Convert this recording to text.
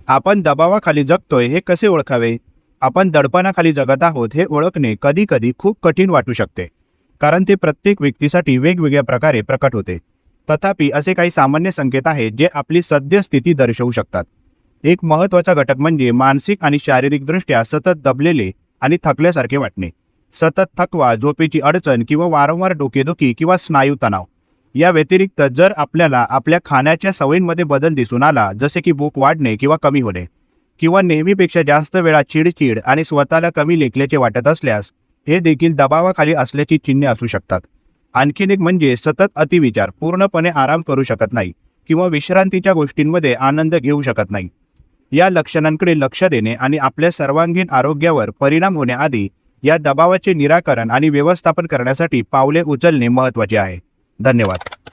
आपण दबावाखाली जगतोय हे कसे ओळखावे? आपण दडपणाखाली जगत आहोत हे ओळखणे कधी-कधी खूप कठीण वाटू शकते, कारण ते प्रत्येक व्यक्तीसाठी वेगवेगळ्या प्रकारे प्रकट होते. तथापि असे काही सामान्य संकेत आहेत जे आपली सद्यस्थिती दर्शवू शकतात. एक महत्त्वाचा घटक म्हणजे मानसिक आणि शारीरिकदृष्ट्या सतत दबलेले आणि थकल्यासारखे वाटणे. सतत थकवा, झोपेची अडचण किंवा वारंवार डोकेदुखी किंवा स्नायू तणाव. या व्यतिरिक्त जर आपल्याला आपल्या खाण्याच्या सवयींमध्ये बदल दिसून आला, जसे की भूक वाढणे किंवा कमी होणे, किंवा नेहमीपेक्षा जास्त वेळा चिडचिड आणि स्वतःला कमी लेखल्याचे वाटत असल्यास, हे देखील दबावाखाली असल्याची चिन्हे असू शकतात. आणखीन एक म्हणजे सतत अतिविचार, पूर्णपणे आराम करू शकत नाही किंवा विश्रांतीच्या गोष्टींमध्ये आनंद घेऊ शकत नाही. या लक्षणांकडे लक्ष देणे आणि आपल्या सर्वांगीण आरोग्यावर परिणाम होण्याआधी या दबावाचे निराकरण आणि व्यवस्थापन करण्यासाठी पावले उचलणे महत्त्वाचे आहे. धन्यवाद.